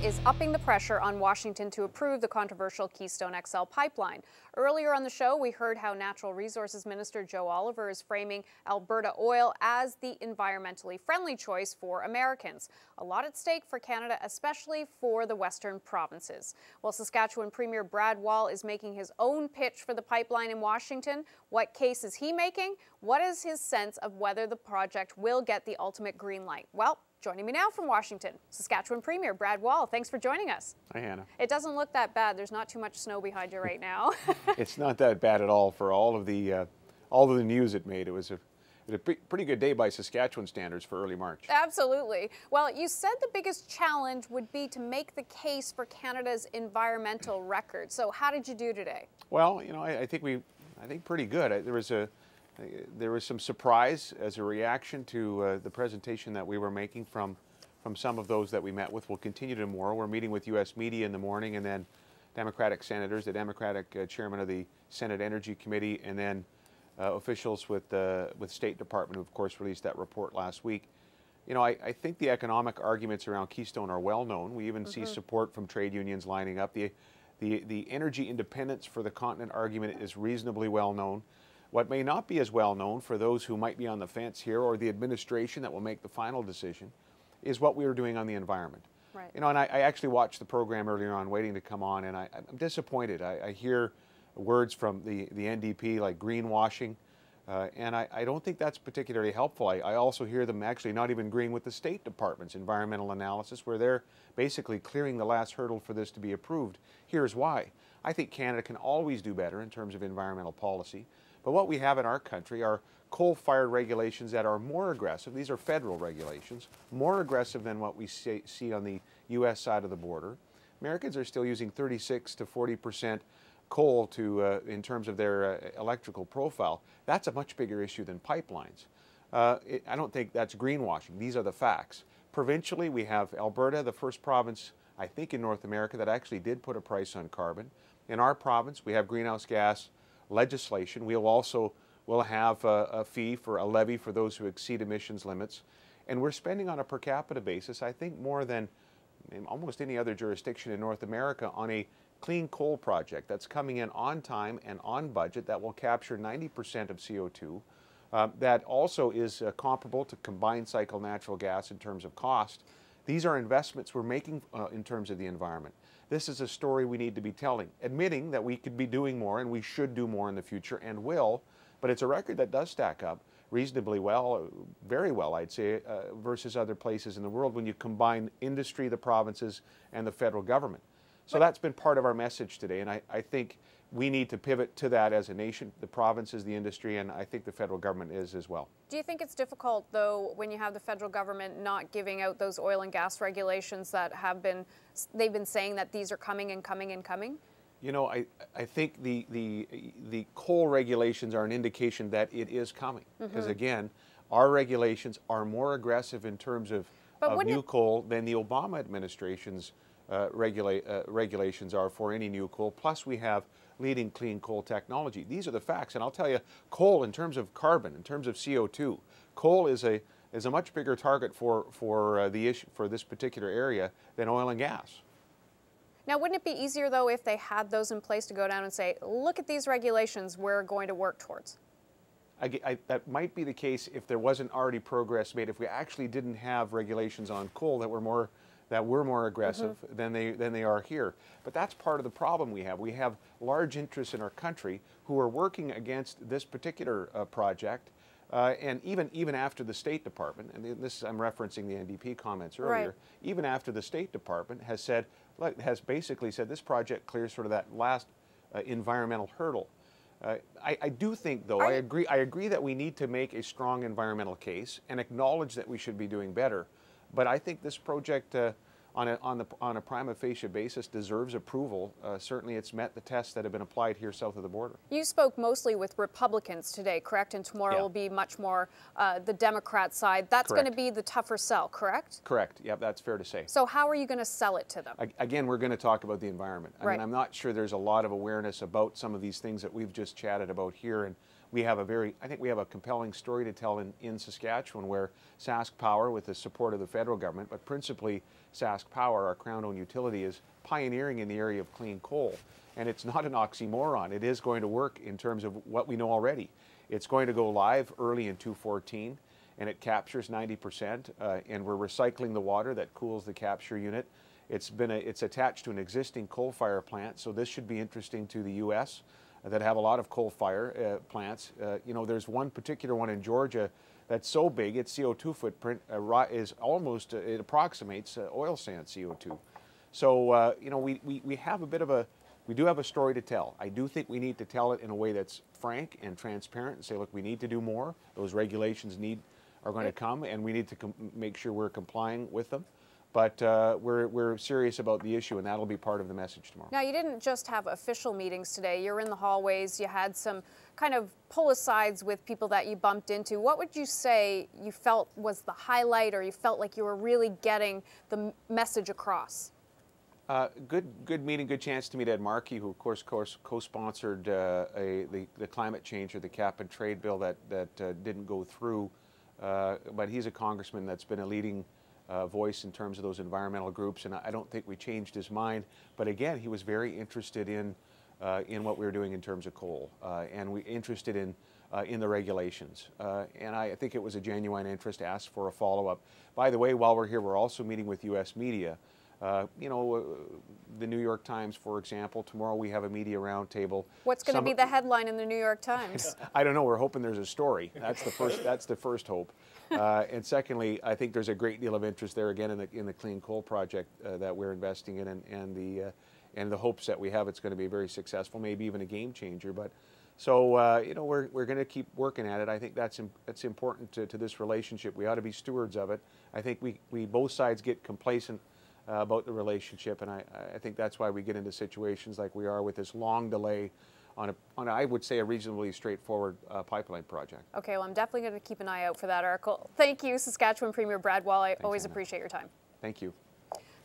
is upping the pressure on Washington to approve the controversial Keystone XL pipeline. Earlier on the show, we heard how Natural Resources Minister Joe Oliver is framing Alberta oil as the environmentally friendly choice for Americans. A lot at stake for Canada, especially for the western provinces. Well, Saskatchewan Premier Brad Wall is making his own pitch for the pipeline in Washington. What case is he making? What is his sense of whether the project will get the ultimate green light? Well, joining me now from Washington, Saskatchewan Premier Brad Wall. Thanks for joining us. Hi, Hannah. It doesn't look that bad. There's not too much snow behind you right now. It's not that bad at all for all of the news it made. It was a pretty good day by Saskatchewan standards for early March. Absolutely. Well, you said the biggest challenge would be to make the case for Canada's environmental record. So how did you do today? Well, you know, I think pretty good. There was some surprise as a reaction to the presentation that we were making from some of those that we met with. We'll continue tomorrow. We're meeting with U.S. media in the morning, and then Democratic senators, the Democratic chairman of the Senate Energy Committee, and then officials with State Department, who of course released that report last week. You know, I think the economic arguments around Keystone are well known. We even see support from trade unions lining up. The energy independence for the continent argument is reasonably well known. What may not be as well known for those who might be on the fence here, or the administration that will make the final decision, is what we are doing on the environment. Right. You know, and I actually watched the program earlier on, waiting to come on, and I'm disappointed. I hear words from the NDP like greenwashing, and I don't think that's particularly helpful. I also hear them actually not even agreeing with the State Department's environmental analysis, where they're basically clearing the last hurdle for this to be approved. Here's why. I think Canada can always do better in terms of environmental policy. But what we have in our country are coal-fired regulations that are more aggressive. These are federal regulations, more aggressive than what we see on the U.S. side of the border. Americans are still using 36 to 40% coal in terms of their electrical profile. That's a much bigger issue than pipelines. I don't think that's greenwashing. These are the facts. Provincially, we have Alberta, the first province, I think, in North America that actually did put a price on carbon. In our province, we have greenhouse gas legislation. We'll have a fee for a levy for those who exceed emissions limits. And we're spending on a per capita basis, I think, more than almost any other jurisdiction in North America on a clean coal project that's coming in on time and on budget that will capture 90% of CO2. That also is comparable to combined cycle natural gas in terms of cost. These are investments we're making in terms of the environment. This is a story we need to be telling, admitting that we could be doing more and we should do more in the future and will, but it's a record that does stack up reasonably well, very well, I'd say, versus other places in the world when you combine industry, the provinces, and the federal government. So that's been part of our message today, and I think we need to pivot to that as a nation, the provinces, the industry, and I think the federal government is as well. Do you think it's difficult, though, when you have the federal government not giving out those oil and gas regulations that they've been saying that these are coming and coming and coming? You know, I think the coal regulations are an indication that it is coming. Because again, our regulations are more aggressive in terms of new coal than the Obama administration's regulations are for any new coal. Plus we have leading clean coal technology. These are the facts. And I'll tell you, coal in terms of carbon, in terms of CO2, coal is a much bigger target for the issue for this particular area than oil and gas. Now, wouldn't it be easier, though, if they had those in place to go down and say, look at these regulations we're going to work towards? That might be the case if there wasn't already progress made, if we actually didn't have regulations on coal that were more aggressive than they are here. But that's part of the problem we have. We have large interests in our country who are working against this particular project, and even after the State Department, and this I'm referencing the NDP comments earlier, right, even after the State Department has basically said this project clears sort of that last environmental hurdle. I do think, though, I agree that we need to make a strong environmental case and acknowledge that we should be doing better. But I think this project, on a prima facie basis, deserves approval. Certainly, it's met the tests that have been applied here south of the border. You spoke mostly with Republicans today, correct? And tomorrow will be much more the Democrat side. That's going to be the tougher sell, correct? Correct. Yeah, that's fair to say. So how are you going to sell it to them? Again, we're going to talk about the environment. I mean, I'm not sure there's a lot of awareness about some of these things that we've just chatted about here, and we have I think we have a compelling story to tell in Saskatchewan, where Sask Power, with the support of the federal government, but principally Sask Power, our Crown-owned utility, is pioneering in the area of clean coal. And it's not an oxymoron. It is going to work in terms of what we know already. It's going to go live early in 2014, and it captures 90%, and we're recycling the water that cools the capture unit. It's attached to an existing coal fire plant, so this should be interesting to the U.S. That have a lot of coal fire plants. You know, there's one particular one in Georgia that's so big, its CO2 footprint is almost, it approximates oil sands CO2. So, you know, we have a bit of a, we do have a story to tell. I do think we need to tell it in a way that's frank and transparent and say, look, we need to do more. Those regulations are going to come, and we need to make sure we're complying with them. But we're serious about the issue, and that'll be part of the message tomorrow. Now, you didn't just have official meetings today. You're in the hallways. You had some kind of pull-asides with people that you bumped into. What would you say you felt was the highlight, or you felt like you were really getting the message across? Good meeting, good chance to meet Ed Markey, who of course co-sponsored the climate change or the cap and trade bill that didn't go through. But he's a congressman that's been a leading voice in terms of those environmental groups, and I don't think we changed his mind. But again, he was very interested in what we were doing in terms of coal, and we interested in the regulations. And I think it was a genuine interest to ask for a follow-up. By the way, while we're here, we're also meeting with U.S. media. You know, the New York Times, for example. Tomorrow we have a media roundtable. What's going to be the headline in the New York Times? I don't know. We're hoping there's a story. That's the first. That's the first hope. And secondly, I think there's a great deal of interest there again in the clean coal project that we're investing in, and the hopes that we have it's going to be very successful, maybe even a game changer. But so you know, we're going to keep working at it. I think that's important to this relationship. We ought to be stewards of it. I think we both sides get complacent about the relationship, and I think that's why we get into situations like we are with this long delay on I would say, a reasonably straightforward pipeline project. Okay, well, I'm definitely going to keep an eye out for that article. Thank you, Saskatchewan Premier Brad Wall. I always appreciate your time. Thank you.